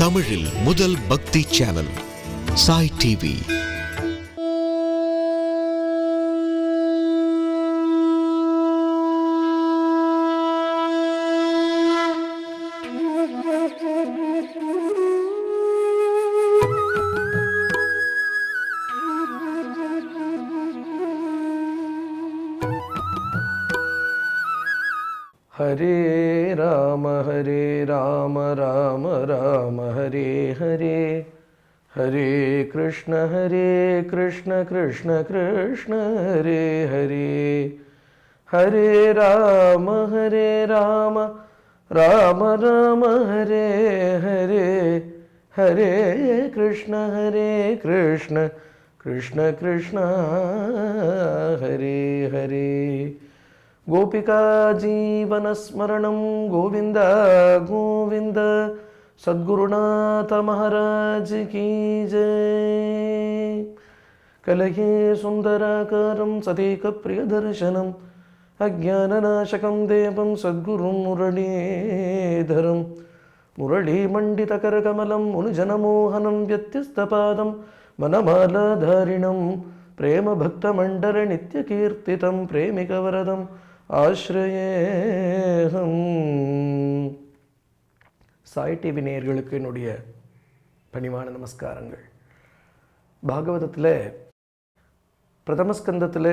தமிழில் முதல் பக்தி சேனல் சாய் டிவி. ஹரே ராம ராம ராம ஹரே ஹரே, ஹரே கிருஷ்ண கிருஷ்ண கிருஷ்ண ஹரே ஹரே, ஹரே ராம ராம ராம ஹரே ஹரே, ஹரே கிருஷ்ண கிருஷ்ண கிருஷ்ண ஹரே ஹரே. गोपिका जीवनस्मरणं गोविंद गोविंद. सद्गुरुनाथ महाराज की जय. कलये सुंदराकारं सतीकप्रियदर्शनम् अज्ञाननाशकं देवं सद्गुरुं मुरलीधरं मुरलीमण्डितकरकमलं मुनिजनमोहनं व्यत्यस्तपादं मनमालाधारिणं प्रेमभक्तमण्डलनित्यकीर्तितं प्रेमिकवरदम् ஆஸ்ரயேஹம். சாய் டிவி நேயர்களுக்கு என்னுடைய பணிவான நமஸ்காரங்கள். பாகவதத்தில் பிரதமஸ்கந்தத்தில்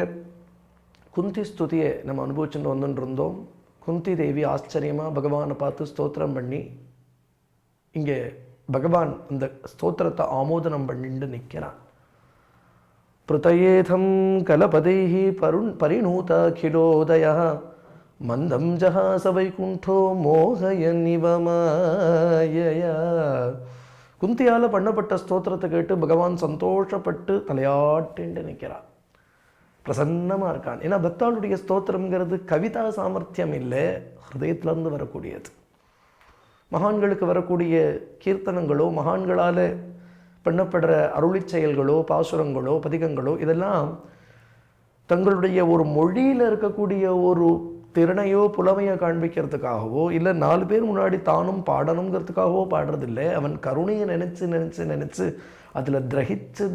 குந்தி ஸ்துதியை நம்ம அனுபவிச்சுட்டு வந்துட்டு இருந்தோம். குந்தி தேவி ஆச்சரியமாக பகவானை பார்த்து ஸ்தோத்திரம் பண்ணி இங்கே பகவான் அந்த ஸ்தோத்திரத்தை ஆமோதனம் பண்ணிட்டு நிற்கிறான். பிரதயேதம் கலபதைः பரிணூதாகிலோதயः மந்தம் ஜஹாச வைகுண்டோ மோகயன்னிவ மாயயா. குந்தியால் பண்ணப்பட்ட ஸ்தோத்திரத்தை கேட்டு பகவான் சந்தோஷப்பட்டு தலையாட்டின்னு நிற்கிறான், பிரசன்னமாக இருக்கான். ஏன்னா பக்தாளுடைய ஸ்தோத்திரங்கிறது கவிதா சாமர்த்தியம் இல்லை, ஹிருதயத்திலேருந்து வரக்கூடியது. மகான்களுக்கு வரக்கூடிய கீர்த்தனங்களோ மகான்களால் பண்ணப்படுற அருளி செயல்களோ பாசுரங்களோ பதிகங்களோ இதெல்லாம் தங்களுடைய ஒரு மொழியில் இருக்கக்கூடிய ஒரு திறனையோ புலமையோ காண்பிக்கிறதுக்காகவோ இல்லை 4 பேர் முன்னாடி தானும் பாடணுங்கிறதுக்காகவோ பாடுறதில்லை. அவன் கருணையை நினச்சி அதில்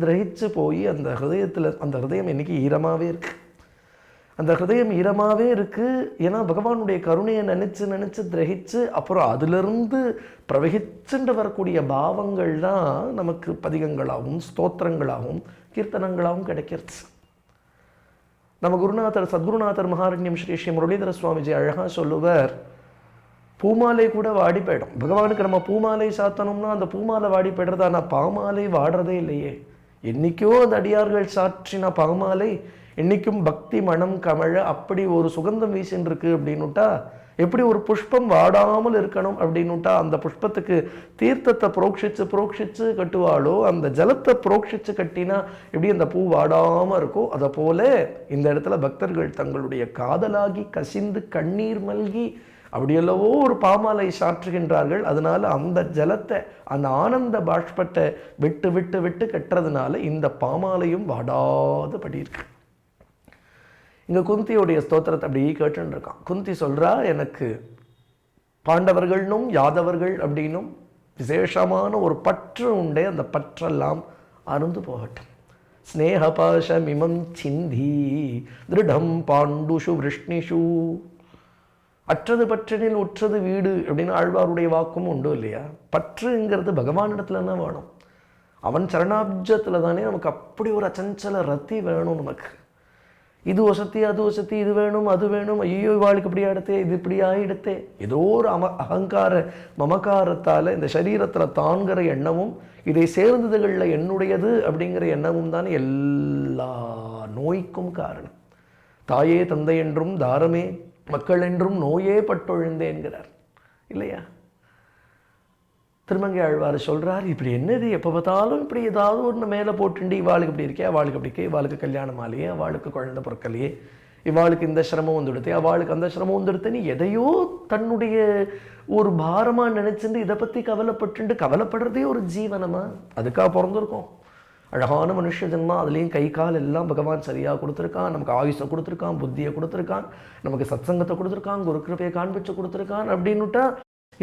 கிரகிச்சு போய் அந்த ஹிருதயத்தில் அந்த ஹிருதயம் இன்னைக்கு ஈரமாகவே இருக்குது. அந்த ஹிருதயம் ஈரமாகவே இருக்குது. ஏன்னா பகவானுடைய கருணையை நினச்சி கிரகிச்சு அப்புறம் அதிலிருந்து பிரவகிச்சுட்டு வரக்கூடிய பாவங்கள் தான் நமக்கு பதிகங்களாகவும் ஸ்தோத்திரங்களாகவும் கீர்த்தனங்களாகவும் கிடைக்கிறது. நம்ம குருநாதர் சத்குருநாதர் மகாரண்யம் ஸ்ரீ ஸ்ரீ முரளிதர சுவாமிஜி அழகாக சொல்லுவார், பூமாலை கூட வாடி போயிடும். பகவானுக்கு நம்ம பூமாலை சாத்தணும்னா அந்த பூமாலை வாடி போய்டுறது, ஆனால் பாமாலை வாடுறதே இல்லையே. என்றைக்கோ அந்த அடியார்கள் சாற்றின பாமாலை என்றைக்கும் பக்தி மனம் கமழ அப்படி ஒரு சுகந்தம் வீசின்னு இருக்கு அப்படின்னுட்டா, எப்படி ஒரு புஷ்பம் வாடாமல் இருக்கணும் அப்படின்னுட்டா அந்த புஷ்பத்துக்கு தீர்த்தத்தை புரோக்ஷிச்சு கட்டுவாளோ, அந்த ஜலத்தை புரோக்ஷிச்சு கட்டினா எப்படி அந்த பூ வாடாமல் இருக்கோ, அதை போல இந்த இடத்துல பக்தர்கள் தங்களுடைய காதலாகி கசிந்து கண்ணீர் மல்கி அப்படியெல்லவோ ஒரு பாமாலை சாற்றுகின்றார்கள். அதனால அந்த ஜலத்தை அந்த ஆனந்த பாஷ்பத்தை விட்டு விட்டு விட்டு கட்டுறதுனால இந்த பாமாலையும் வாடாதபடி இருக்கு. இங்கே குந்தியோடைய ஸ்தோத்திரத்தை அப்படி கேட்டுன்னு இருக்கான். குந்தி சொல்கிறா, எனக்கு பாண்டவர்கள்னும் யாதவர்கள் அப்படின்னும் விசேஷமான ஒரு பற்று உண்டே, அந்த பற்றெல்லாம் அருந்து போகட்டும். ஸ்னேகபாஷமிமம் சிந்தி திருடம் பாண்டுஷு விருஷ்ணிஷு. அற்றது பற்றினில் உற்றது வீடு அப்படின்னு ஆழ்வாருடைய வாக்கும் உண்டு இல்லையா. பற்றுங்கிறது பகவானிடத்துல தான் வேணும். அவன் சரணாப்ஜத்தில் தானே நமக்கு அப்படி ஒரு அச்சஞ்சல ரத்தி வேணும். நமக்கு இது வசதி அது வசதி, இது வேணும் அது வேணும், ஐயோ இவாளுக்கு இப்படி ஆயிடுத்தே இது இப்படி ஆகிடுத்தே, ஏதோ ஒரு அகங்கார மமகாரத்தால் இந்த சரீரத்தில் தான்கிற எண்ணமும் இதை சேர்ந்ததுகளில் என்னுடையது அப்படிங்கிற எண்ணமும் தான் எல்லா நோய்க்கும் காரணம். தாயே தந்தை என்றும் தாரமே மக்கள் என்றும் நோயே பட்டொழுந்தேன்கிறார் இல்லையா. திருமங்கை ஆழ்வார் சொல்கிறார், இப்படி என்னது எப்போ பார்த்தாலும் இப்படி ஏதாவது ஒன்று மேலே போட்டுண்டு இவாளுக்கு இப்படி இருக்கே அவளுக்கு அப்படி இருக்கே, இவாளுக்கு கல்யாணம் ஆலையே அவளுக்கு குழந்தை பிறக்கலையே, இவாளுக்கு இந்த சிரமம் வந்துடுத்து அவளுக்கு அந்த சிரமம் வந்துடுத்துன்னு எதையோ தன்னுடைய ஒரு பாரமாக நினச்சிட்டு இதை பற்றி கவலைப்படுறதே ஒரு ஜீவனமா. அதுக்காக பிறந்திருக்கோம். அழகான மனுஷ ஜென்மா, அதுலேயும் கை கால் எல்லாம் பகவான் சரியாக கொடுத்துருக்கான். நமக்கு ஆயுஷை கொடுத்துருக்கான், புத்தியை கொடுத்துருக்கான், நமக்கு சத்சங்கத்தை கொடுத்துருக்கான், குரு கிருபையை காண்பிச்சு கொடுத்துருக்கான். அப்படின்னுட்டா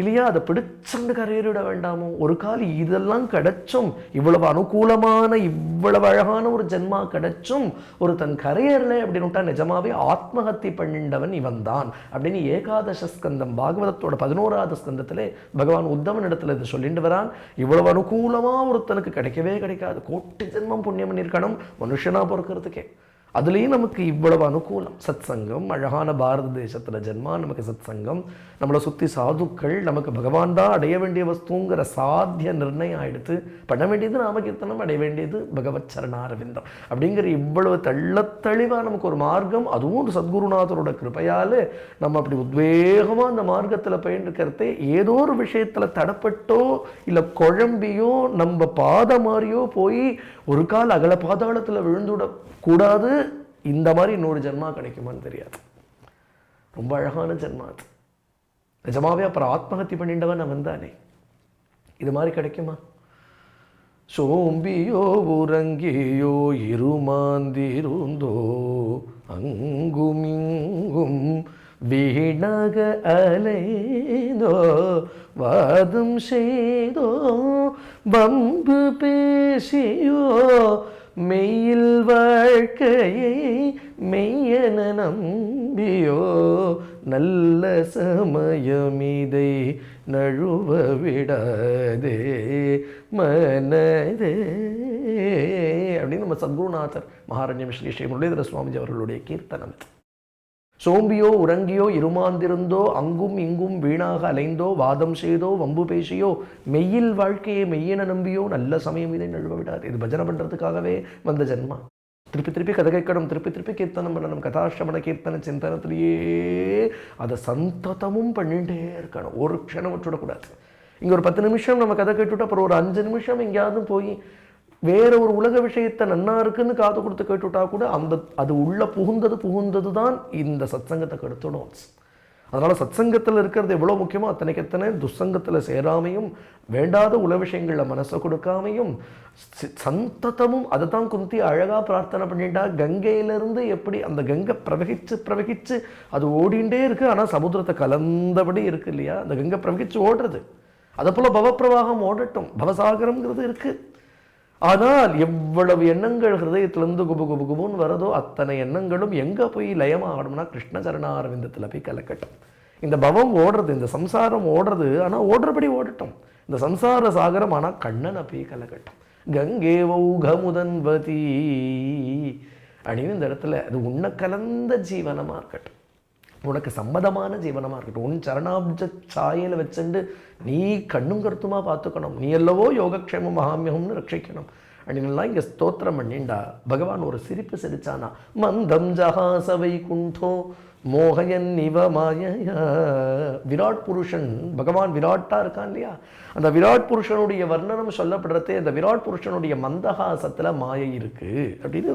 இல்லையா? அதை பிடிச்சண்டு கரையேறிட வேண்டாமோ? ஒரு கால் இதெல்லாம் கிடைச்சும், இவ்வளவு அனுகூலமான இவ்வளவு அழகான ஒரு ஜென்மா கிடைச்சும் ஒரு தன் கரையேறலை அப்படின்னு நிஜமாவே ஆத்மஹத்தி பண்ணிண்டவன் இவன் தான் அப்படின்னு ஏகாதச ஸ்கந்தம் பாகவதத்தோட 11வது ஸ்கந்தத்திலே பகவான் உத்தமன் இடத்துல இதை சொல்லிட்டு வரான். இவ்வளவு அனுகூலமா ஒருத்தனுக்கு கிடைக்கவே கிடைக்காது. கோட்டி ஜென்மம் புண்ணியம் பண்ணியிருக்கணும் மனுஷனா பொறுக்கிறதுக்கே. அதுலேயும் நமக்கு இவ்வளவு அனுகூலம். சத் சங்கம், அழகான பாரத தேசத்தில் ஜென்மா, நமக்கு சத் சங்கம், நம்மளை சுற்றி சாதுக்கள், நமக்கு பகவான் தான் அடைய வேண்டிய வஸ்துங்கிற சாத்திய நிர்ணயம் ஆயிடுத்து. பண்ண வேண்டியது நாமகீர்த்தனம், அடைய வேண்டியது பகவத் சரணாரவிந்தம் அப்படிங்கிற இவ்வளவு தெள்ளத்தெளிவாக நமக்கு ஒரு மார்க்கம், அதுவும் ஒரு சத்குருநாதரோட கிருபையால் நம்ம அப்படி உத்வேகமாக அந்த மார்க்கத்தில் பயணிக்கிறதே ஏதோ ஒரு விஷயத்தில் தடப்பட்டோ இல்லை குழம்பியோ நம்ம பாத மாதிரியோ போய் ஒரு கால் அகல பாதாளத்தில் விழுந்துவிட கூடாது. இந்த மாதிரி இன்னொரு ஜென்மா கிடைக்குமான்னு தெரியாது. ரொம்ப அழகான ஜென்மா அது நிஜமாவே. அப்புறம் ஆத்மஹத்தி பண்ணிண்டவன் அவன் தானே. இது மாதிரி கிடைக்குமா? சோம்பியோ உறங்கியோ இருமாந்திருந்தோ அங்கும் இங்கும் வீணாக அலைந்தோ வாதம் செய்தோ வம்பு பேசியோ மெய்யில் வாழ்க்கையை மெய்யென நம்பியோ நல்ல சமயமிதை நழுவ விடாதே மனதே அப்படின்னு நம்ம சத்குருநாதர் மகாரண்யம் ஸ்ரீ ஸ்ரீ முரளிதர சுவாமிஜி அவர்களுடைய கீர்த்தனம். சோம்பியோ உறங்கியோ இருமாந்திருந்தோ அங்கும் இங்கும் வீணாக அலைந்தோ வாதம் செய்தோ வம்பு பேசியோ மெய்யில் வாழ்க்கையை மெய்யென நம்பியோ நல்ல சமயம் இதை நழுவ விடாது. இது பஜனை பண்ணுறதுக்காகவே வந்த ஜென்மா. திருப்பி திருப்பி கதை கேட்கணும், திருப்பி திருப்பி கீர்த்தனம் பண்ணணும். கதாசிரமண கீர்த்தன சிந்தனத்திலேயே அதை சந்ததமும் பண்ணிகிட்டே இருக்கணும். ஒரு க்ஷணம் விட்டுவிடக்கூடாது. இங்கே ஒரு 10 நிமிஷம் நம்ம கதை கேட்டுவிட்டு அப்புறம் ஒரு 5 நிமிஷம் எங்கேயாவது போய் வேற ஒரு உலக விஷயத்தை நன்னா இருக்குன்னு காது கொடுத்து கேட்டுவிட்டா கூட அது உள்ள புகுந்தது தான் இந்த சத்சங்கத்தை கெடுத்துடும். அதனால் சத்சங்கத்தில் இருக்கிறது எவ்வளோ முக்கியமோ அத்தனைக்கு எத்தனை துசங்கத்தில் சேராமையும் வேண்டாத உல விஷயங்களில் மனசை கொடுக்காமையும் சந்ததமும் அதை தான் குந்தி அழகாக பிரார்த்தனை பண்ணிட்டா. கங்கையிலிருந்து எப்படி அந்த கங்கை பிரவகிச்சு அது ஓடிண்டே இருக்குது. ஆனால் சமுத்திரத்தை கலந்தபடி இருக்குது இல்லையா? அந்த கங்கை பிரவகிச்சு ஓடுறது. அதை போல் பவப்பிரவாகம் ஓடட்டும், பவசாகரம்ங்கிறது இருக்குது. ஆனால் எவ்வளவு எண்ணங்கள் ஹிருதயத்திலிருந்து குபு குபு குபுன்னு வரதோ அத்தனை எண்ணங்களும் எங்கே போய் லயமாகணும்னா கிருஷ்ண சரணாரவிந்தத்தில் போய் கலக்கட்டும். இந்த பவம் ஓடுறது, இந்த சம்சாரம் ஓடுறது, ஆனால் ஓடுறபடி ஓடட்டும். இந்த சம்சார சாகரம் ஆனால் கண்ணனை போய் கலக்கட்டும். கங்கே வௌகமுதன்வதி அப்படின்னு இந்த இடத்துல அது உன்னை கலந்த ஜீவனமாக இருக்கட்டும், உனக்கு சம்மதமான ஜீவனமாக இருக்கட்டும். உன் சரணாப்ஜ சாயையில் வச்சுண்டு நீ கண்ணும் கருத்துமா பார்த்துக்கணும். நீ எல்லவோ யோகக்ஷேம மகாமியம்னு ரட்சிக்கணும் அப்படின்லாம் இங்கே ஸ்தோத்திரம் பண்ணிண்டா. பகவான் ஒரு சிரிப்பு சிரிச்சானா. மந்தம் ஜஹாசவை குண்டோ மோகயன் இவ மாயையா. விராட் புருஷன் பகவான் விராட்டாக இருக்கான் இல்லையா? அந்த விராட் புருஷனுடைய வர்ணனம் சொல்லப்படுறதே அந்த விராட் புருஷனுடைய மந்தஹாசத்தில் மாயை இருக்குது அப்படின்னு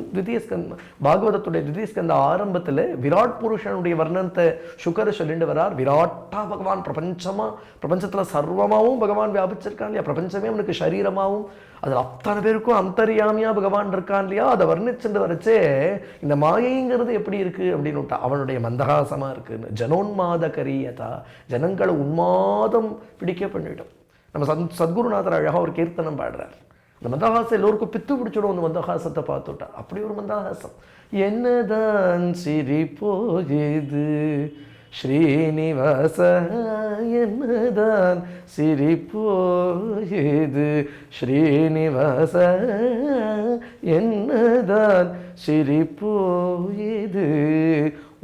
பாகவதத்துடைய திவ்ய ஸ்கந்த ஆரம்பத்தில் விராட் புருஷனுடைய வர்ணனத்தை சுகர் சொல்லிட்டு வரார். விராட்டா பகவான் பிரபஞ்சத்தில் சர்வமாகவும் பகவான் வியாபிச்சிருக்கான் இல்லையா? பிரபஞ்சமே அவனுக்கு சரீரமாகவும் அதில் அத்தனை பேருக்கும் அந்தரியாமியா பகவான் இருக்கான் இல்லையா? அதை வர்ணிச்சுட்டு வரைச்சே இந்த மாயைங்கிறது எப்படி இருக்குது அப்படின்னு விட்டா அவனுடைய மந்தகாசமாக இருக்குன்னு. ஜனோன்மாத கரியதா, ஜனங்களை உன்மாதம் பிடிக்க பண்ணிவிடும். நம்ம சத்குருநாதர் அழகாக ஒரு கீர்த்தனம் பாடுறார். அந்த மந்தகாசம் எல்லோருக்கும் பித்து பிடிச்சிடும். அந்த மந்தகாசத்தை பார்த்துட்டா அப்படி ஒரு மந்தகாசம். என்னதான் சிரிப்போது ஸ்ரீனிவாச, என்னதான் சிரிப்போது ஸ்ரீனிவாச, என்னதான் சிரிப்போது.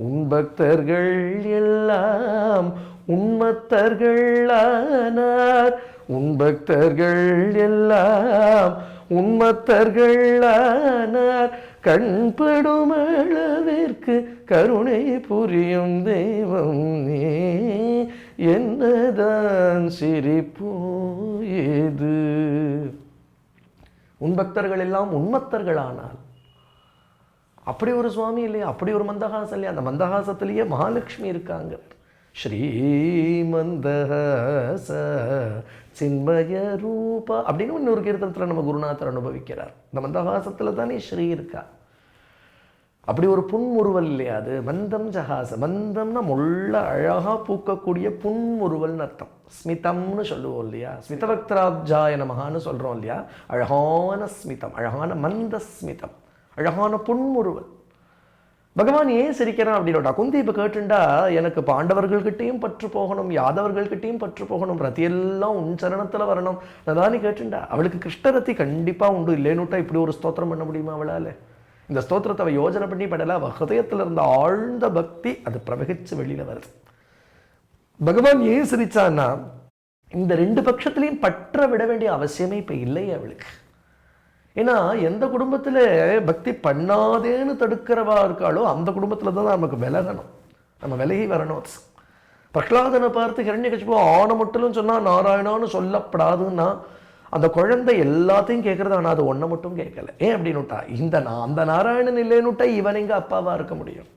உன் பக்தர்கள் எல்லாம் உன்மத்தர்களானார், உன் பக்தர்கள் எல்லாம் உன்மத்தர்களானார். கண்படும் அளவிற்கு கருணை புரியும் தெய்வம் நீ, என்னதான் சிரிப்போது. உன் பக்தர்கள் எல்லாம் உன்மத்தர்களானால் அப்படி ஒரு சுவாமி இல்லையா? அப்படி ஒரு மந்தகாசம் இல்லையா? அந்த மந்தகாசத்திலேயே மகாலட்சுமி இருக்காங்க. ஸ்ரீமந்தஹாச சின்மய ரூபா அப்படின்னு இன்னொரு கீர்த்தனத்தில் நம்ம குருநாதர் அனுபவிக்கிறார். இந்த மந்தகாசத்தில் தானே ஸ்ரீ இருக்கா. அப்படி ஒரு புன்முறுவல் இல்லையா அது? மந்தம் ஜஹாச. மந்தம்னா முள்ள அழகா பூக்கக்கூடிய புன்முறுவல்னு அர்த்தம். ஸ்மிதம்னு சொல்லுவோம் இல்லையா? ஸ்மிதவக்திராப்ஜாய நமகான்னு சொல்றோம் இல்லையா? அழகான ஸ்மிதம், அழகான மந்த ஸ்மிதம், அழகான புன்முறுவல். பகவான் ஏன் சிரிக்கிறான் அப்படின்னா, குந்தி இப்போ கேட்டுண்டா எனக்கு பாண்டவர்கள்கிட்டையும் பற்று போகணும், யாதவர்கள்கிட்டையும் பற்று போகணும், ரத்தியெல்லாம் உன் சரணத்தில் வரணும் அதானே கேட்டுண்டா. அவளுக்கு கிருஷ்ணரத்தி கண்டிப்பாக உண்டு. இல்லைன்னுட்டா இப்படி ஒரு ஸ்தோத்திரம் பண்ண முடியுமா அவளால்? இந்த ஸ்தோத்திரத்தை அவள் யோஜனை பண்ணி படல. அவள் ஹதயத்தில் இருந்த ஆழ்ந்த பக்தி அது பிரவகிச்சு வெளியில் வருது. பகவான் ஏன் சிரிச்சான்னா, இந்த ரெண்டு பட்சத்திலையும் பற்ற விட வேண்டிய அவசியமே இப்போ இல்லை அவளுக்கு. ஏன்னா எந்த குடும்பத்தில் பக்தி பண்ணாதேன்னு தடுக்கிறவா இருக்காளோ அந்த குடும்பத்தில் தான் நமக்கு விலகணும், நம்ம விலகி வரணும். பிரகலாதனை பார்த்து ஹிரண்யகசிபு ஆன மட்டும் சொன்னால் நாராயணான்னு சொல்லப்படாதுன்னா அந்த குழந்தை எல்லாத்தையும் கேட்கறது, ஆனால் அது ஒன்றை மட்டும் கேட்கல. ஏன் அப்படின்னுட்டா, அந்த நாராயணன் இல்லைன்னுட்டா இவன் எங்க அப்பாவா இருக்க முடியும்?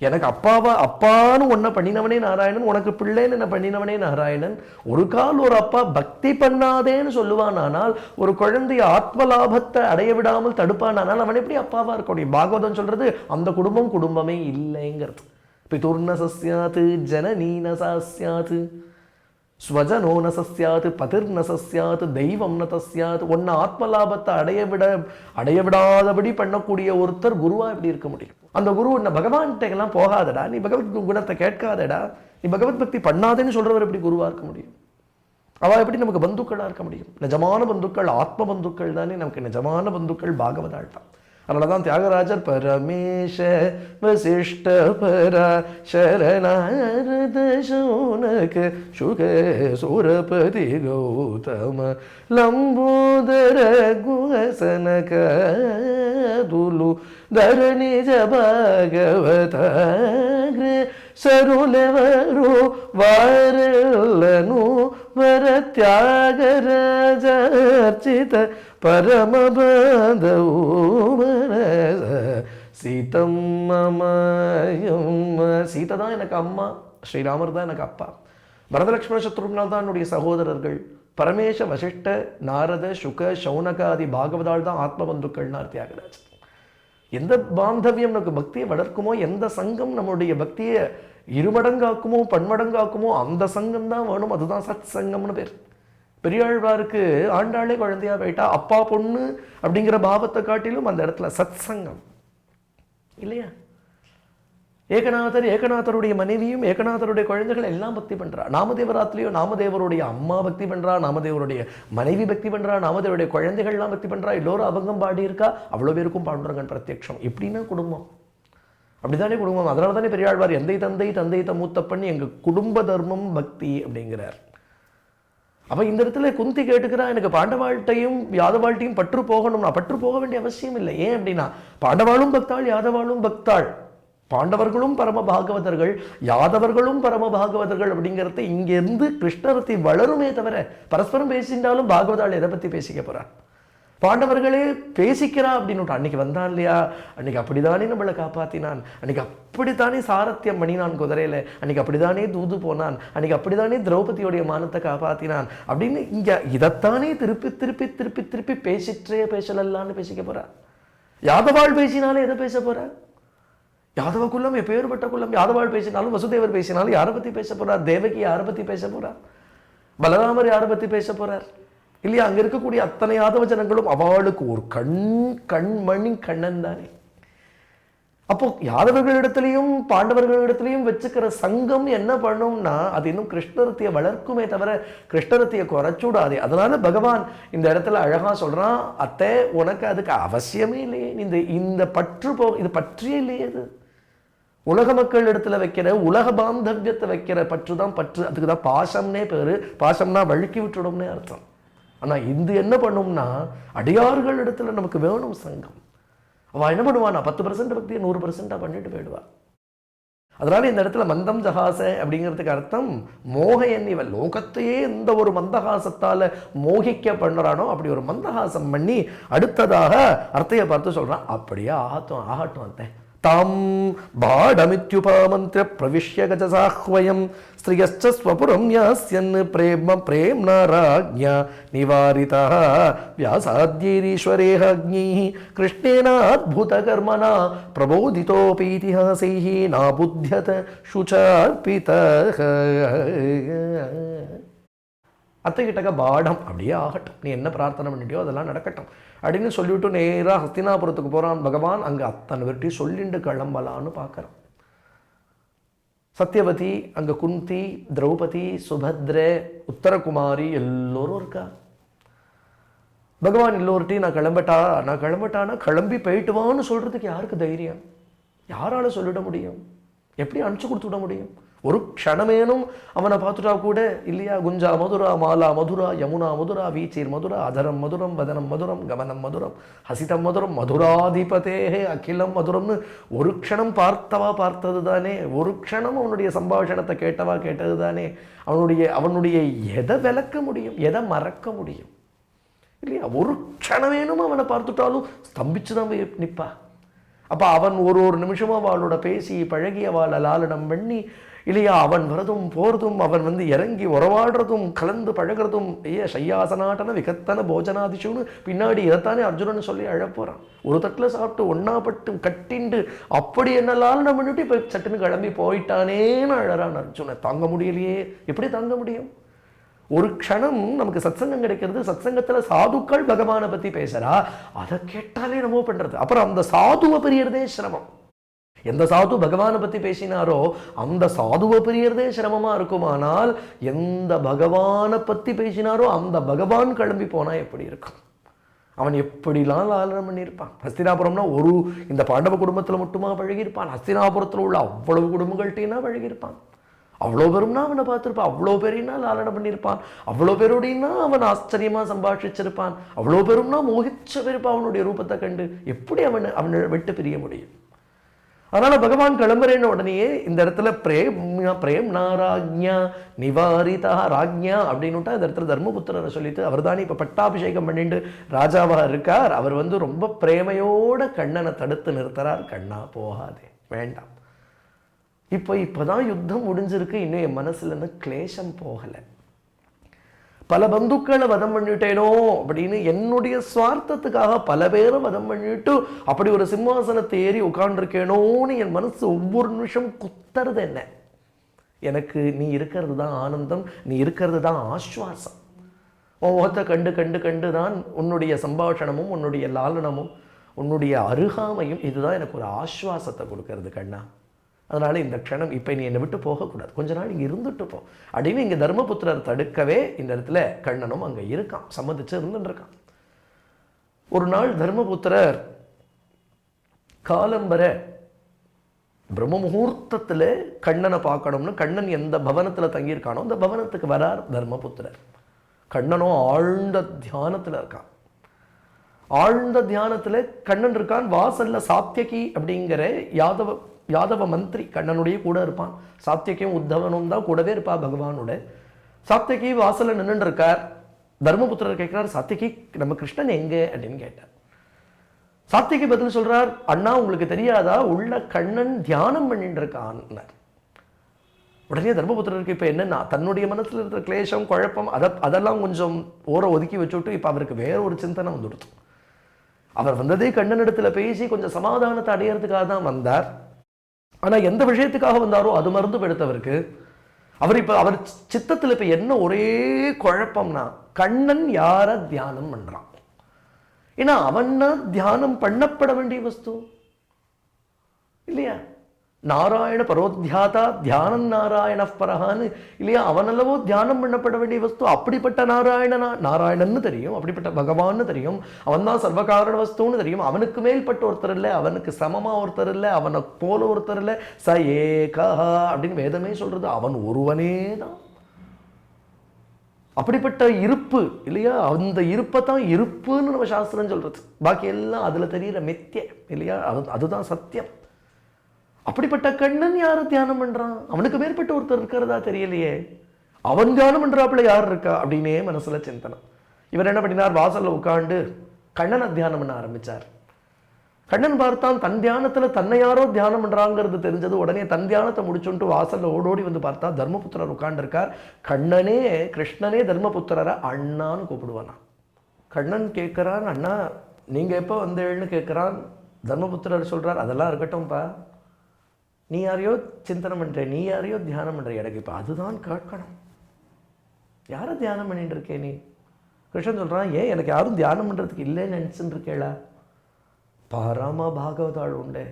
எனக்கு அப்பான்னு ஒன்றை பண்ணினவனே நாராயணன், உனக்கு பிள்ளைன்னு என்ன பண்ணினவனே நாராயணன். ஒரு கால் ஒரு அப்பா பக்தி பண்ணாதேன்னு சொல்லுவான், ஆனால் ஒரு குழந்தைய ஆத்ம லாபத்தை அடைய விடாமல் தடுப்பான், ஆனால் அவன் எப்படி அப்பாவா இருக்க முடியும்? பாகவதம் சொல்றது அந்த குடும்பமே இல்லைங்கிறது. பிதுர்ன சஸ்யாத்து ஜனனீன சாஸ்யாத்து ஸ்வஜனோ ந சஸ்யாத்து பதிர்ந சஸ்யாத்து தெய்வம் ந தஸ்யாத்து. ஒன்ன ஆத்மலாபத்தை அடைய விடாதபடி பண்ணக்கூடிய ஒருத்தர் குருவா எப்படி இருக்க முடியும்? அந்த குரு என்ன பகவான்கிட்டெல்லாம் போகாதடா, நீ பகவத் குணத்தை கேட்காதடா, நீ பகவத் பக்தி பண்ணாதேன்னு சொல்றவர் எப்படி குருவா இருக்க முடியும்? அவ எப்படி நமக்கு பந்துக்களா இருக்க முடியும்? நிஜமான பந்துக்கள் ஆத்ம பந்துக்கள் தானே நமக்கு நிஜமான பந்துக்கள் பாகவதாள் தான். அதனாலதான் தியாகராஜர் பரமேஷ வசிஷ்ட பரா சரணாரத சௌனக சுக சூரபதி கௌதம லம்போதர குஹசனக துலு தரணிஜ ಭಾಗವತಾಗ್ರ ಸರುಲೆವರು ವಾರಲ್ಲನು ವರ ತ್ಯಾಗರಾಜರ್ಚಿತ பரம பாதவோ மனச சீதம்மமயம். சீதை தான் எனக்கு அம்மா, ஸ்ரீராமர் தான் எனக்கு அப்பா, பரதலட்சுமண சத்ருக்னால் தான் என்னுடைய சகோதரர்கள், பரமேஷ வசிஷ்ட நாரத சுக சௌனகாதி பாகவதாள் தான் ஆத்ம பந்துக்கள்னார் தியாகராஜ். எந்த பாந்தவியம் நமக்கு பக்தியை வளர்க்குமோ, எந்த சங்கம் நம்முடைய பக்தியை இருமடங்காக்குமோ பன்மடங்காக்குமோ அந்த சங்கம் தான் வேணும். அதுதான் சத் சங்கம்னு பேர். பெரியாழ்வாருக்கு ஆண்டாளே குழந்தையா போயிட்டா, அப்பா பொண்ணு அப்படிங்கிற பாவத்தை காட்டிலும் அந்த இடத்துல சத் சங்கம் இல்லையா? ஏகநாதருடைய மனைவியும் ஏகநாதருடைய குழந்தைகள் எல்லாம் பக்தி பண்றா. நாமதேவராத்திரியோ நாமதேவருடைய அம்மா பக்தி பண்றா, நாமதேவருடைய மனைவி பக்தி பண்றா, நாமதேவருடைய குழந்தைகள்லாம் பக்தி பண்றா, எல்லோரும் அபங்கம் பாடி இருக்கா. அவ்வளோ பேருக்கும் பாண்டுரங்கன் பிரத்யக்ஷம். எப்படின்னா குடும்பம் அப்படித்தானே குடும்பம். அதனால தானே பெரியாழ்வார் எந்தை தந்தை மூத்தப்பண்ணி எங்க குடும்ப தர்மம் பக்தி அப்படிங்கிறார். அப்ப இந்த இடத்துல குந்தி கேட்டுக்கிறா, எனக்கு பாண்டவாழ்ட்டையும் யாதவாழ்ட்டையும் பற்று போகணும்னா பற்று போக வேண்டிய அவசியம் இல்லை. ஏன் அப்படின்னா பாண்டவாளும் பக்தாள் யாதவாளும் பக்தாள், பாண்டவர்களும் பரம பாகவதர்கள் யாதவர்களும் பரம பாகவதர்கள் அப்படிங்கிறது இங்கிருந்து கிருஷ்ணரத்தி வளருமே தவிர பரஸ்பரம் பேசிட்டாலும் பாகவதாள் எதை பத்தி பேசிக்க போறா? பாண்டவர்களே பேசிக்கிறா அப்படின்னு அன்னைக்கு வந்தான் இல்லையா, அன்னைக்கு அப்படித்தானே நம்மளை காப்பாத்தினான், அன்னைக்கு அப்படித்தானே சாரத்தியம் பண்ணினான் குதிரையில, அன்னைக்கு அப்படித்தானே தூது போனான், அன்னைக்கு அப்படித்தானே திரௌபதியோடைய மானத்தை காப்பாத்தினான் அப்படின்னு இங்க இதைத்தானே திருப்பி திருப்பி திருப்பி திருப்பி பேசலல்லான்னு பேசிக்க போறா. யாதவாள் பேசினாலும் எதை பேச போற? யாதவ குலம் எப்பேற்பட்ட குலம். யாதவாள் பேசினாலும் வசுதேவர் பேசினாலும் யாரை பத்தி பேச போறார்? தேவகி யாரை பத்தி பேச போறார்? பலராமர் யாரை பத்தி பேச போறார்? இல்லையா? அங்க இருக்கக்கூடிய அத்தனை யாதவ ஜனங்களும் அவளுக்கு ஒரு கண்மணி கண்ணன் தானே. அப்போ யாதவர்களிடத்திலையும் பாண்டவர்களிடத்திலையும் வச்சுக்கிற சங்கம் என்ன பண்ணும்னா அது இன்னும் கிருஷ்ணரத்தியை வளர்க்குமே தவிர கிருஷ்ணரத்தியை குறைச்சுடாதே. அதனால பகவான் இந்த இடத்துல அழகா சொல்றான், அத்தை உனக்கு அதுக்கு அவசியமே இல்லையே, இந்த பற்று இது பற்றியே இல்லையே. அது உலக மக்கள் இடத்துல வைக்கிற உலக பாந்தவியத்தை வைக்கிற பற்று தான் பற்று. அதுக்கு தான் பாசம்னே பேரு. பாசம்னா வழுக்கி விட்டுடும்னே அர்த்தம். ஆனா இது என்ன பண்ணும்னா அடியார்கள் இடத்துல நமக்கு வேணும் சங்கம். அவன் என்ன பண்ணுவானா 10% பக்தியை 100% பண்ணிட்டு போயிடுவா. அதனால இந்த இடத்துல மந்தம் ஜஹாச அப்படிங்கிறதுக்கு அர்த்தம் மோகையன். இவன் லோகத்தையே எந்த ஒரு மந்தஹாசத்தால மோகிக்க பண்ணுறானோ அப்படி ஒரு மந்தஹாசம் பண்ணி அடுத்ததாக அர்த்தையை பார்த்து சொல்றான், அப்படியே ஆகட்டும் அத்தை, தாம் பாடமித்யுபாமந்திர பிரவிஷ்ய கஜசாஹ்வயம் ஸ்ரீயஸ்ச ஸ்வபுரம் யாஸ்யன் பிரேம பிரேம்னா ராஜ்ஞா நிவாரிதா வியாசாத்யைரீஸ்வரேஹாஜ்ஞைः கிருஷ்ணேன அத்புதகர்மணா பிரபோதிதோபீதிஹாசைः நாபுத்யத சுசார்பிதः. அத்தை கிட்டக்க பாடம் அப்படியே ஆகட்டும், நீ என்ன பிரார்த்தனை பண்ணிட்டியோ அதெல்லாம் நடக்கட்டும் அப்படின்னு சொல்லிவிட்டு நேராக ஹஸ்தினாபுரத்துக்கு போகிறான் பகவான். அங்கே அத்தனை பேர்ட்டையும் சொல்லிண்டு கிளம்பலான்னு பார்க்குறான். சத்யவதி, அங்கே குந்தி, திரௌபதி, சுபத்ரே, உத்தரகுமாரி எல்லோரும் இருக்கா. பகவான் எல்லோர்ட்டையும் நான் கிளம்பட்டானா கிளம்பி போயிட்டு வான்னு சொல்கிறதுக்கு யாருக்கு தைரியம்? யாரால சொல்லிட முடியும்? எப்படி அனுப்பிச்சு கொடுத்து விட முடியும்? ஒரு க்ஷணமேனும் அவனை பார்த்துட்டா கூட இல்லையா, குஞ்சா மதுரா, மாலா மதுரா, யமுனா மதுரா, வீச்சீர் மதுரா, அதரம் மதுரம், வதனம் மதுரம், கமனம் மதுரம், ஹசிதம் மதுரம், மதுராதிபதே அகிலம் மதுரம்னு ஒரு க்ஷணம் பார்த்தது தானே, ஒரு க்ஷணம் அவனுடைய சம்பாஷணத்தை கேட்டது தானே. அவனுடைய எதை விளக்க முடியும், எதை மறக்க முடியும் இல்லையா? ஒரு க்ஷணமேனும் அவனை பார்த்துட்டாலும் ஸ்தம்பிச்சு தான் நிற்பா. அப்போ அவன் ஒரு நிமிஷமும் அவளோட பேசி பழகி அவளை லாலனம் பண்ணி இல்லையா, அவன் வரதும் போகிறதும், அவன் இறங்கி உறவாடுறதும் கலந்து பழகிறதும், சையாசனாட்டன விகத்தன போஜனாதிஷுன்னு பின்னாடி இதைத்தானே அர்ஜுனன் சொல்லி அழப்போகிறான். ஒரு தட்டில் சாப்பிட்டு ஒன்னாப்பட்டு கட்டிண்டு அப்படி என்ன லாலனம் பண்ணிட்டு இப்போ சட்டுன்னு கிளம்பி போயிட்டானேன்னு அழறான் அர்ஜுனன். தாங்க முடியலையே, எப்படி தாங்க முடியும்? ஒரு க்ஷணம் நமக்கு சத்சங்கம் கிடைக்கிறது, சத்சங்கத்தில் சாதுக்கள் பகவானை பற்றி பேசுகிறா, அதை கேட்டாலே நம்ம பண்ணுறது. அப்புறம் அந்த சாதுவை பிரியறதே சிரமம். எந்த சாது பகவானை பற்றி பேசினாரோ அந்த சாதுவை பிரியறதே சிரமமாக இருக்குமானால், எந்த பகவானை பற்றி பேசினாரோ அந்த பகவான் கிளம்பி போனால் எப்படி இருக்கும்? அவன் எப்படிலாம் லாலனம் பண்ணியிருப்பான். ஹஸ்தினாபுரம்னா இந்த பாண்டவ குடும்பத்தில் மட்டுமா பழகியிருப்பான்? ஹஸ்தினாபுரத்தில் உள்ள அவ்வளவு குடும்பங்கள்கிட்டனா பழகியிருப்பான். அவ்வளோ பேரும்னா அவனை பார்த்துருப்பான், அவ்வளோ பேரைனா லாலனம் பண்ணியிருப்பான், அவ்வளோ பேரோடைனா அவன் ஆச்சரியமாக சம்பாஷிச்சிருப்பான், அவ்வளோ பேரும்னா மோகிச்ச பெருப்பான் அவனுடைய ரூபத்தை கண்டு. எப்படி அவனை விட்டு பிரிய முடியும்? அதனால பகவான் கிளம்புறேன்னு உடனேயே இந்த இடத்துல பிரேம் நாராஜ்ஞா நிவாரிதா ராஜ்ஞா அப்படின்னுட்டா இந்த இடத்துல தர்மபுத்திரரை சொல்லிட்டு, அவர் தானே இப்போ பட்டாபிஷேகம் பண்ணிட்டு ராஜாவாக இருக்கார். அவர் ரொம்ப பிரேமையோட கண்ணனை தடுத்து நிறுத்துறார். கண்ணா போகாதே, வேண்டாம், இப்போதான் யுத்தம் முடிஞ்சிருக்கு, இன்னும் என் மனசுல இருந்து கிளேசம் போகலை, பல பந்துக்களை வதம் பண்ணிட்டேனோ அப்படின்னு என்னுடைய சுவார்த்தத்துக்காக பல பேரை வதம் பண்ணிட்டு அப்படி ஒரு சிம்மாசனத்தை ஏறி உட்காண்டிருக்கேனோன்னு என் மனசு ஒவ்வொரு நிமிஷம் குத்துறது. என்ன, எனக்கு நீ இருக்கிறது தான் ஆனந்தம், நீ இருக்கிறது தான் ஆஸ்வாசம். உன் முகத்தை கண்டு கண்டு கண்டு தான் உன்னுடைய சம்பாஷணமும் உன்னுடைய லாலனமும் உன்னுடைய அருகாமையும் இதுதான் எனக்கு ஒரு ஆஸ்வாசத்தை கொடுக்கறது கண்ணா. அதனால இந்த க்ஷணம் இப்போ நீ என்னை விட்டு போகக்கூடாது, கொஞ்ச நாள் இங்கே இருந்துட்டு போ அப்படின்னு இங்கே தர்மபுத்திரர் தடுக்கவே இந்த இடத்துல கண்ணனும் அங்கே இருக்கான், சம்மதிச்சு இருந்துருக்கான். ஒரு நாள் தர்மபுத்திரர் காலம்பர பிரம்ம முகூர்த்தத்தில் கண்ணனை பார்க்கணும்னு கண்ணன் எந்த பவனத்தில் தங்கியிருக்கானோ அந்த பவனத்துக்கு வரார் தர்மபுத்திரர். கண்ணனும் ஆழ்ந்த தியானத்தில் இருக்கான். ஆழ்ந்த தியானத்தில் கண்ணன் இருக்கான். வாசல்ல சாத்தியகி அப்படிங்கிற யாதவ மந்திரி கண்ணனுடைய கூட இருப்பான். சாத்தியகியும் உத்தவனும் தான் கூடவே இருப்பா பகவானோட. சாத்தியகி வாசல்ல நின்றுட்டு இருக்கார். தர்மபுத்திரர் கேட்கிறார், சாத்தியகி நம்ம கிருஷ்ணன் எங்க அப்படின்னு கேட்டார். சாத்தியகி பதில் சொல்றார், அண்ணா உங்களுக்கு தெரியாதா, உள்ள கண்ணன் தியானம் பண்ணிட்டு இருக்கான். உடனே தர்மபுத்திரருக்கு இப்ப என்னன்னா, தன்னுடைய மனசுல இருக்கிற கிளேசம் குழப்பம் அதெல்லாம் கொஞ்சம் ஒதுக்கி வச்சுட்டு இப்ப அவருக்கு வேற ஒரு சிந்தனை வந்துடுது. அவர் வந்ததே கண்ணனிடத்துல பேசி கொஞ்சம் சமாதானத்தை அடையிறதுக்காக தான் வந்தார். ஆனா எந்த விஷயத்துக்காக வந்தாரோ அது மறந்து படுத்தவருக்கு. அவர் சித்தத்தில் இப்ப என்ன ஒரே குழப்பம்னா, கண்ணன் யார தியானம் பண்றான். ஏன்னா அவன்னா தியானம் பண்ணப்பட வேண்டிய வஸ்து இல்லையா? நாராயண பரோத்யாதா தியானம் நாராயண பரஹான்னு இல்லையா? அவனல்லவோ தியானம் பண்ணப்பட வேண்டிய வஸ்து. அப்படிப்பட்ட நாராயணன்னு தெரியும், அப்படிப்பட்ட பகவான்னு தெரியும், அவன் தான் சர்வகாரண வஸ்துன்னு தெரியும். அவனுக்கு மேல்பட்ட ஒருத்தர் இல்லை, அவனுக்கு சமமா ஒருத்தர் இல்லை, அவனை போல ஒருத்தர் இல்லை. ச ஏகா அப்படின்னு வேதமே சொல்றது, அவன் ஒருவனே தான். அப்படிப்பட்ட இருப்பு இல்லையா? அந்த இருப்பை தான் இருப்புன்னு நம்ம சாஸ்திரம் சொல்றது. பாக்கி எல்லாம் அதுல தெரியற மித்திய இல்லையா? அதுதான் சத்தியம். அப்படிப்பட்ட கண்ணன் யாரு தியானம் பண்றான்? அவனுக்கு மேற்பட்ட ஒருத்தர் இருக்கிறதா தெரியலையே. அவன் தியானம் பண்றாப்புல யார் இருக்கா அப்படின்னே மனசுல சிந்தனை. இவர் என்ன பண்ணினார், வாசல்ல உட்காந்து கண்ணனை தியானம் பண்ண ஆரம்பிச்சார். கண்ணன் பார்த்தான், தன் தியானத்துல தன்னை யாரோ தியானம் பண்றாங்கிறது தெரிஞ்சது. உடனே தன் தியானத்தை முடிச்சுட்டு வாசல்ல ஓடோடி வந்து பார்த்தா தர்மபுத்திரர் உட்கார்ந்துருக்கார். கண்ணனே கிருஷ்ணனே தர்மபுத்திரரை அண்ணான்னு கூப்பிடுவானா. கண்ணன் கேட்கிறான், அண்ணா நீங்க எப்போ வந்தேன்னு கேட்கிறான். தர்மபுத்திரர் சொல்றார், அதெல்லாம் இருக்கட்டும்ப்பா, நீ யாரையோ சிந்தனை பண்ற, நீ யாரையோ தியானம் பண்ற, எனக்கு இப்போ அதுதான் கேட்கணும். யாரை தியானம் பண்ணிட்டு இருக்கே நீ? கிருஷ்ணன் சொல்றான், ஏன் எனக்கு யாரும் தியானம் பண்றதுக்கு இல்லைன்னு நினைச்சுட்டு இருக்கேளா? பாராமா பாகவதாள் உண்டே,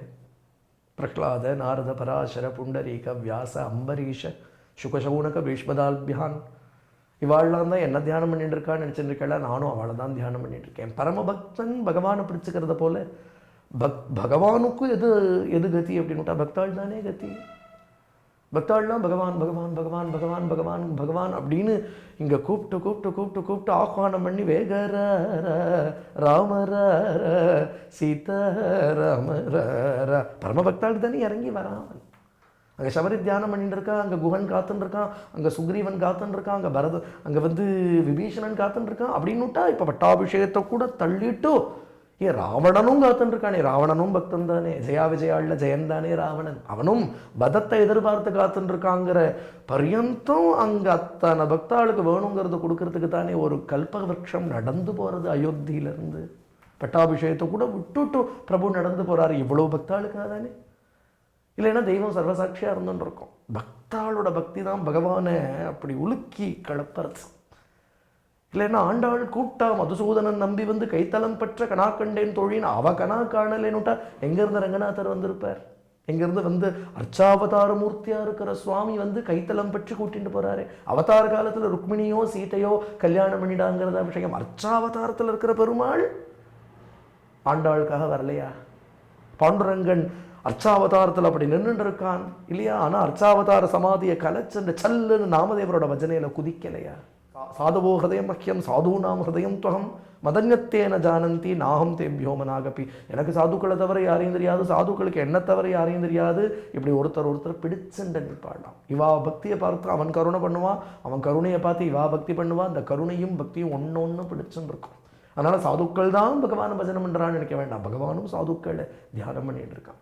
பிரஹ்லாத நாரத பராசர புண்டரீக வியாச அம்பரீஷ சுகசௌனக பீஷ்மதால்பியான், இவாள்லாம் தான் என்ன தியானம் பண்ணிட்டு இருக்கான்னு நினச்சிட்டு இருக்கா? நானும் அவளை தான் தியானம் பண்ணிட்டு இருக்கேன். பரமபக்தன் பகவானை பிடிச்சுக்கிறத போல பகவானுக்கும் எது கதி அப்படின்னுட்டா பக்தாள் தானே கதி. பக்தாள்லாம் பகவான் பகவான் பகவான் பகவான் பகவான் பகவான் அப்படின்னு இங்கே கூப்பிட்டு கூப்பிட்டு கூப்பிட்டு கூப்பிட்டு ஆஹ்வானம் பண்ணி வேகர ராமர சீதா ராமர பரமபக்தாள் தானே இறங்கி வரான். அங்கே சபரி தியானம் பண்ணிட்டு இருக்கான், அங்கே குஹன் காத்துன்னு இருக்கான், அங்கே சுக்ரீவன் காத்துன்னு இருக்கான், அங்கே பரத அங்கே விபீஷணன் காத்துன்னு இருக்கான் அப்படின்னுட்டா இப்போ பட்டாபிஷேகத்தை கூட தள்ளிட்டு ராவணனும் காத்துன்னு இருக்கானே, ராவணனும் பக்தன் தானே, ஜெயா விஜயாள்ல ஜெயன் தானே ராவணன், அவனும் பதத்தை எதிர்பார்த்து காத்துன்னு இருக்காங்கிற பர்யந்தம் அங்கே அத்தனை பக்தாளுக்கு வேணுங்கிறத கொடுக்கறதுக்கு தானே ஒரு கல்ப விருட்சம் நடந்து போகிறது. அயோத்தியிலிருந்து பட்டாபிஷேகத்தை கூட விட்டுட்டு பிரபு நடந்து போகிறாரு. இவ்வளோ பக்தாளுக்காக தானே, இல்லைன்னா தெய்வம் சர்வசாட்சியாக இருந்துன்னு இருக்கும். பக்தாளோட பக்தி தான் பகவானை அப்படி உலுக்கி கலப்பறது. இல்லைன்னா ஆண்டாள் கூட்டா மதுசூதனன் நம்பி வந்து கைத்தலம் பற்ற கணா கண்டேன் தோழின்னு அவ கணா காணலேன்னுட்டா எங்கேருந்து ரங்கநாதர் வந்திருப்பார்? எங்கேருந்து அர்ச்சாவதார மூர்த்தியாக இருக்கிற சுவாமி கைத்தலம் பற்றி கூட்டிட்டு போகிறாரு. அவதார காலத்தில் ருக்மிணியோ சீதையோ கல்யாணம் பண்ணிடாங்கிறதா விஷயம். அர்ச்சாவதாரத்தில் இருக்கிற பெருமாள் ஆண்டாளுக்காக வரலையா? பாண்டுரங்கன் அர்ச்சாவதாரத்தில் அப்படி நின்றுட்டு இருக்கான் இல்லையா? ஆனால் அர்ச்சாவதார சமாதியை கலைச்சென்று சல்லுன்னு நாமதேவரோட பஜனையில் குதிக்கலையா? சாதுவோ ஹதயம் மக்கியம் சாதுனாம் ஹதயம் துவகம் மதன்யத்தேன ஜானந்தி நாகம் தேபியோ மனாகப்பி. எனக்கு சாதுக்களை தவிர யாரையும் தெரியாது, சாதுக்களுக்கு என்ன தவிர யாரையும் தெரியாது. இப்படி ஒருத்தர் பிடிச்சுண்டு நிற்பாடாம். இவா பக்தியை பார்த்து அவன் கருணை பண்ணுவான், அவன் கருணையை பார்த்து இவா பக்தி பண்ணுவான். இந்த கருணையும் பக்தியும் ஒன்று பிடிச்சுன்னு இருக்கும். அதனால் சாதுக்கள் தான் பகவானை பஜனை பண்ணுறான்னு நினைக்க வேண்டாம், பகவானும் சாதுக்களை தியானம் பண்ணிட்டு இருக்கான்.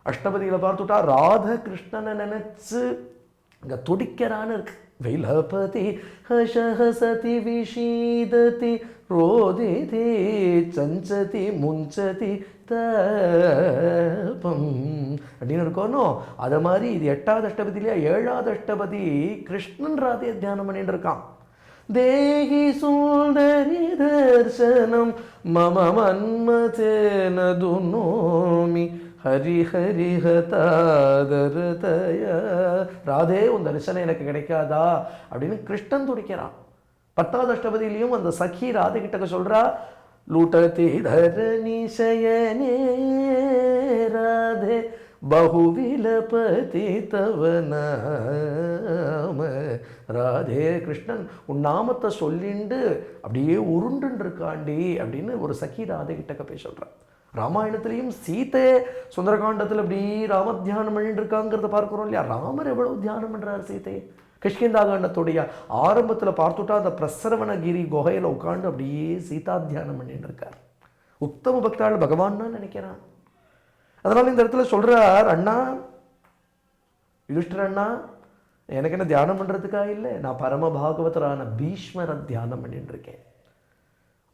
அஷ்டபதியில் பார்த்துட்டா ராத கிருஷ்ணனை நினைச்சு இங்கே துடிக்கிறான்னு இருக்கு. வைலபதி ஹசஹசதி விஷீததி ரோதிதி சஞ்சதி முஞ்சதி தபம் அப்படின்னு இருக்கணும். அதை மாதிரி இது 8வது அஷ்டபதியிலையா 7வது அஷ்டபதி கிருஷ்ணன் ராதையை தியானம் பண்ணிட்டு இருக்கான். தேஹி சுந்தரி தர்சனம் மம மன்மதேன துனோமி ஹரி ஹரி ஹதாதரதய. ராதே உன் தரிசனம் எனக்கு கிடைக்காதா அப்படின்னு கிருஷ்ணன் துடிக்கிறான். 10வது அஷ்டபதியிலையும் அந்த சഖி ராதை கிட்ட சொல்றா, லூட்டதி தரணி சயனே ராதே பகுவிலபதி தவ நாம. ராதே கிருஷ்ணன் உன் நாமத்தை சொல்லிண்டு அப்படியே உருண்டுன்னு இருக்காண்டி அப்படின்னு ஒரு சഖி ராதை கிட்டக்க போய் சொல்றான். ராமாயணத்திலையும் சீதை சுந்தரகாண்டத்தில் அப்படி ராம தியானம் பண்ணிட்டு இருக்காங்கிறத பார்க்குறோம் இல்லையா? ராமர் எவ்வளவு தியானம் பண்ணுறாரு சீதை. கிஷ்கிந்தா காண்டத்துடைய ஆரம்பத்தில் பார்த்துட்டா அந்த பிரசரவணகிரி குகையில் உட்காந்து அப்படியே சீதா தியானம் பண்ணிட்டு இருக்கார். உத்தம பக்தாள் பகவான் தான் நினைக்கிறான். அதனால் இந்த இடத்துல சொல்கிறார், அண்ணா யுதிஷ்டர் அண்ணா, எனக்கு என்ன தியானம் பண்ணுறதுக்காக இல்லை, நான் பரம பாகவதரான பீஷ்மரை தியானம் பண்ணிட்டு இருக்கேன்.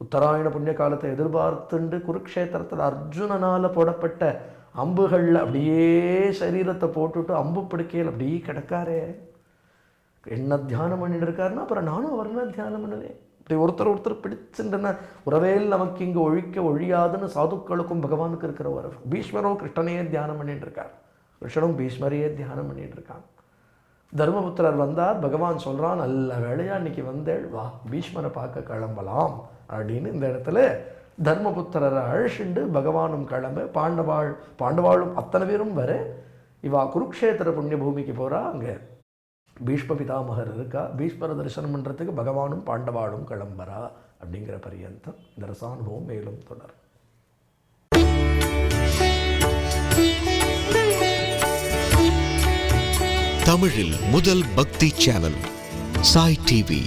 உத்தராயண புண்ணிய காலத்தை எதிர்பார்த்துண்டு குருக்ஷேத்திரத்தில் அர்ஜுனனால் போடப்பட்ட அம்புகளில் அப்படியே சரீரத்தை போட்டுட்டு அம்பு பிடிக்கையில் அப்படியே கிடக்காரே, என்ன தியானம் பண்ணிட்டு இருக்காருன்னா அப்புறம் நானும் அவர்னா தியானம் பண்ணுவேன். இப்படி ஒருத்தர் பிடிச்சுட்டுன்னா உறவேல் நமக்கு இங்கே ஒழியாதுன்னு சாதுக்களுக்கும் பகவானுக்கு இருக்கிற உறவு. பீஷ்மரோ கிருஷ்ணனையே தியானம் பண்ணிட்டு இருக்கார், கிருஷ்ணனும் பீஷ்மரையே தியானம் பண்ணிட்டு இருக்கான். தர்மபுத்திரர் வந்தார், பகவான் சொல்கிறான், நல்ல வேளையா இன்னைக்கு வந்தேள், வா பீஷ்மரை பார்க்க கிளம்பலாம் அப்படின்னு இந்த இடத்துல தர்மபுத்திரரை அழைச்சிண்டு பகவானும் கிளம்ப பாண்டவாளும் அத்தனை பேரும் வர இவா குருக்ஷேத்திர புண்ணிய பூமிக்கு போகிறா. அங்கே பீஷ்ம பிதாமகர் இருக்கா. பீஷ்மரை தரிசனம் பண்ணுறதுக்கு பகவானும் பாண்டவாளும் கிளம்புறா. அப்படிங்கிற பரியந்தம் இந்த ரசானுபவம் மேலும் தொடர். தமிழில் முதல் பக்தி சேனல் சாய் டிவி.